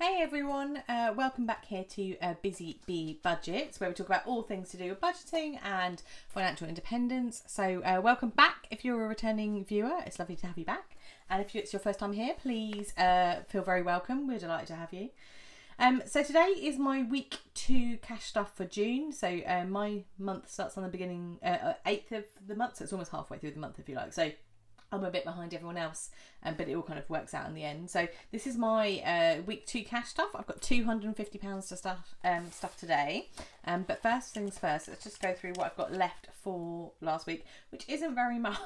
Hey everyone, welcome back here to Busy Bee Budgets, where we talk about all things to do with budgeting and financial independence. So welcome back if you're a returning viewer. It's lovely to have you back. And if it's your first time here, please feel very welcome. We're delighted to have you. So today is my week 2 cash stuff for June. So my month starts on the beginning, 8th of the month. So it's almost halfway through the month if you like. So I'm a bit behind everyone else, but it all kind of works out in the end. So this is my week 2 cash stuff. I've got £250 to stuff today. But first things first, let's just go through what I've got left for last week, which isn't very much.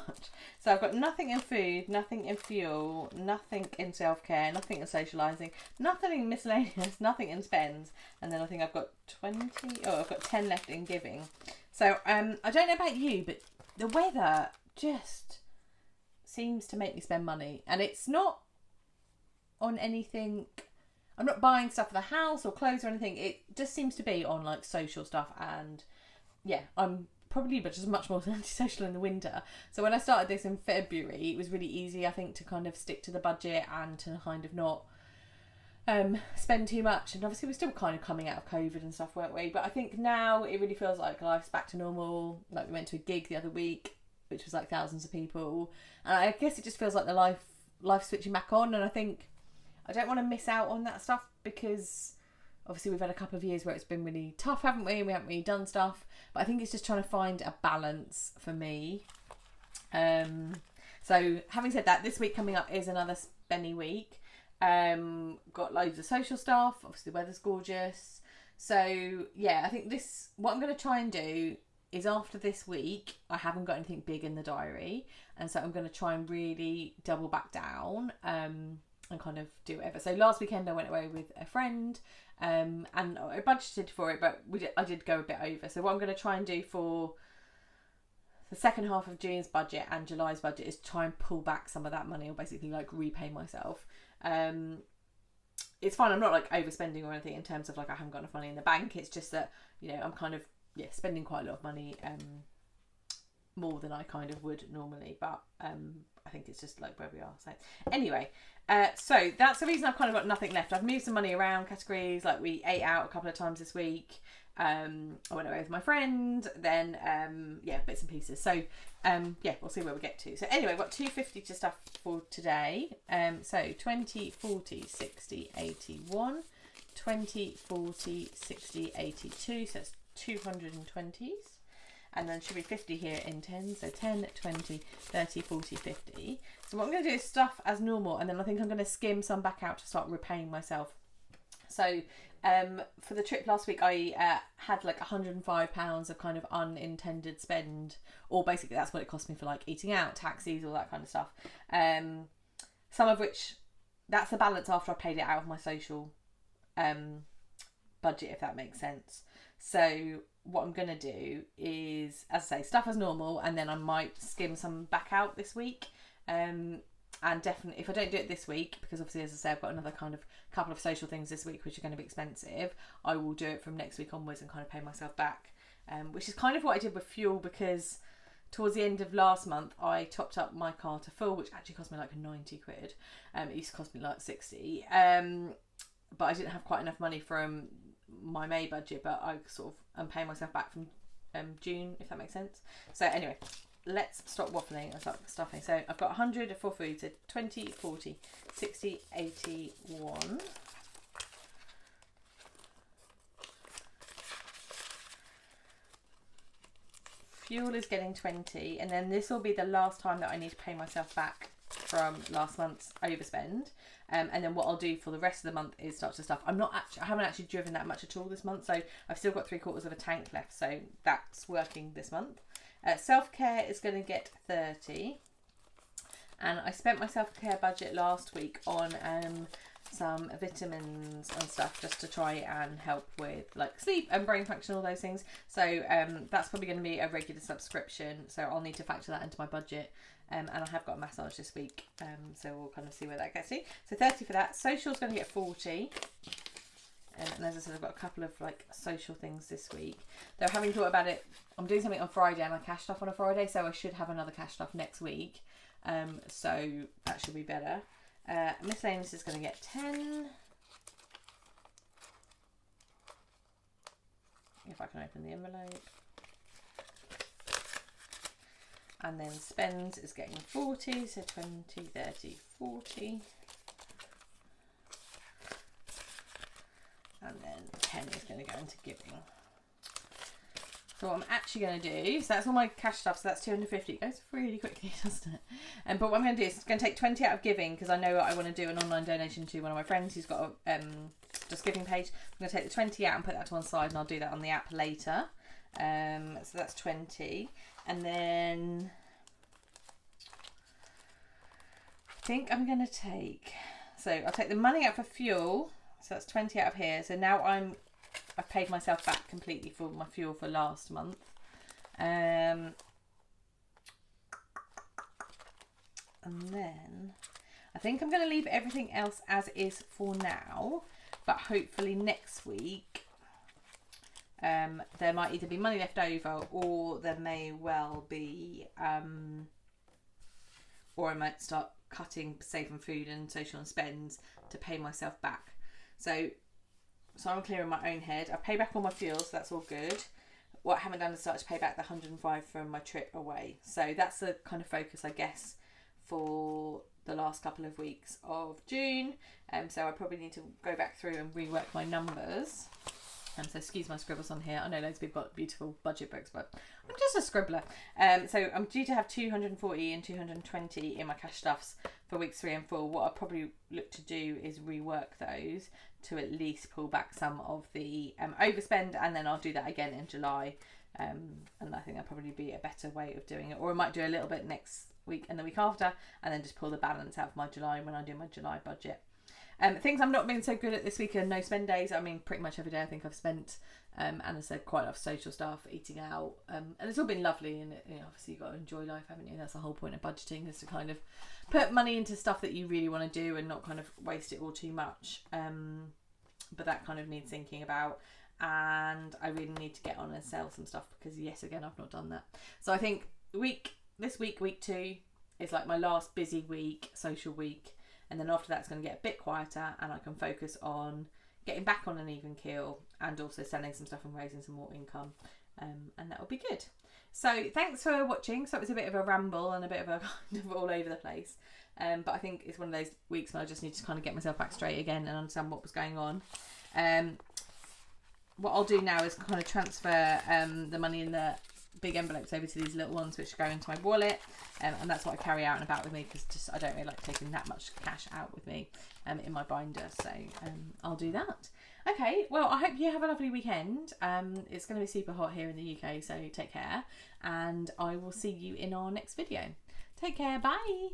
So I've got nothing in food, nothing in fuel, nothing in self-care, nothing in socialising, nothing in miscellaneous, nothing in spends. And then I think I've got 10 left in giving. So I don't know about you, but the weather just seems to make me spend money, and it's not on anything. I'm not buying stuff for the house or clothes or anything. It just seems to be on like social stuff, and yeah, I'm probably just much more antisocial in the winter. So when I started this in February, it was really easy, I think, to kind of stick to the budget and to kind of not spend too much. And obviously we're still kind of coming out of COVID and stuff, weren't we? But I think now it really feels like life's back to normal. Like we went to a gig the other week, which was like thousands of people, and I guess it just feels like the life switching back on. And I think I don't want to miss out on that stuff, because obviously we've had a couple of years where it's been really tough, haven't we? We haven't really done stuff, but I think it's just trying to find a balance for me. So having said that, this week coming up is another spenny week. Got loads of social stuff. Obviously the weather's gorgeous, so yeah, I think what I'm going to try and do is after this week, I haven't got anything big in the diary, and so I'm going to try and really double back down and kind of do whatever. So last weekend I went away with a friend, and I budgeted for it, but I did go a bit over. So what I'm going to try and do for the second half of June's budget and July's budget is try and pull back some of that money, or basically like repay myself. It's fine, I'm not like overspending or anything in terms of like I haven't got enough money in the bank. It's just that, you know, I'm kind of spending quite a lot of money, more than I kind of would normally, but I think it's just like where we are. So anyway, so that's the reason I've kind of got nothing left. I've moved some money around categories, like we ate out a couple of times this week. I went away with my friend, then bits and pieces. So we'll see where we get to. So anyway, I've got 250 to stuff for today. So 20, 40, 60, 81, 20, 40, 60, 82. So that's 220s, and then should be 50 here in 10, so 10, 20, 30, 40, 50. So what I'm going to do is stuff as normal, and then I think I'm going to skim some back out to start repaying myself. So for the trip last week, I had like £105 of kind of unintended spend, or basically that's what it cost me for like eating out, taxis, all that kind of stuff. Some of which, that's the balance after I paid it out of my social budget, if that makes sense. So what I'm going to do is, as I say, stuff as normal, and then I might skim some back out this week. And definitely, if I don't do it this week, because obviously, as I say, I've got another kind of couple of social things this week which are going to be expensive, I will do it from next week onwards and kind of pay myself back. Which is kind of what I did with fuel, because towards the end of last month, I topped up my car to full, which actually cost me like 90 quid. It used to cost me like 60. But I didn't have quite enough money from my May budget, but I sort of am paying myself back from June, if that makes sense. So anyway, let's stop waffling and start stuffing. So I've got 100 for food, so 20, 40, 60, 81. Fuel is getting 20, and then this will be the last time that I need to pay myself back from last month's overspend. And then what I'll do for the rest of the month is start to stuff. I haven't actually driven that much at all this month, so I've still got 3/4 of a tank left, so that's working this month. Self-care is going to get 30, and I spent my self-care budget last week on some vitamins and stuff, just to try and help with like sleep and brain function, all those things. So that's probably going to be a regular subscription, so I'll need to factor that into my budget. And I have got a massage this week, so we'll kind of see where that gets to. So 30 for that. Social's going to get 40. And as I said, I've got a couple of like social things this week. Though having thought about it, I'm doing something on Friday and I cash stuff on a Friday, so I should have another cash stuff next week. So that should be better. Miscellaneous is going to get 10. if I can open the envelope. And then spends is getting 40, so 20, 30, 40. And then 10 is going to go into giving. So what I'm actually going to do, so that's all my cash stuff, so that's 250. It goes really quickly, doesn't it? But what I'm going to do is going to take 20 out of giving, because I know I want to do an online donation to one of my friends who's got a just giving page. I'm going to take the 20 out and put that to one side, and I'll do that on the app later. So that's 20. And then I think I'm going to take, so I'll take the money out for fuel. So that's 20 out of here. So now I've paid myself back completely for my fuel for last month. And then I think I'm going to leave everything else as is for now. But hopefully next week there might either be money left over, or there may well be, or I might start cutting saving food and social and spends to pay myself back. So I'm clear in my own head. I've paid back all my fuel, so that's all good. What I haven't done is start to pay back the 105 from my trip away. So that's the kind of focus, I guess, for the last couple of weeks of June. So I probably need to go back through and rework my numbers. So excuse my scribbles on here. I know loads of people got beautiful budget books, but I'm just a scribbler. So I'm due to have 240 and 220 in my cash stuffs for weeks 3 and 4. What I'll probably look to do is rework those to at least pull back some of the overspend, and then I'll do that again in July. And I think that'll probably be a better way of doing it. Or I might do a little bit next week and the week after, and then just pull the balance out of my July when I do my July budget. Things I'm not being so good at this week are no spend days. I mean, pretty much every day I think I've spent, and I said, quite a lot of social stuff, eating out, and it's all been lovely. And obviously you've got to enjoy life, haven't you? That's the whole point of budgeting, is to kind of put money into stuff that you really want to do and not kind of waste it all too much. But that kind of needs thinking about, and I really need to get on and sell some stuff, because yes, again, I've not done that. So I think week 2 is like my last busy week, social week. And then after that, it's going to get a bit quieter, and I can focus on getting back on an even keel, and also selling some stuff and raising some more income. And that will be good. So thanks for watching. So it was a bit of a ramble and a bit of a kind of all over the place. But I think it's one of those weeks when I just need to kind of get myself back straight again and understand what was going on. What I'll do now is kind of transfer the money in the big envelopes over to these little ones, which go into my wallet, and that's what I carry out and about with me, because I don't really like taking that much cash out with me in my binder. So I'll do that. Okay, well, I hope you have a lovely weekend. It's going to be super hot here in the UK, so take care, and I will see you in our next video. Take care, bye.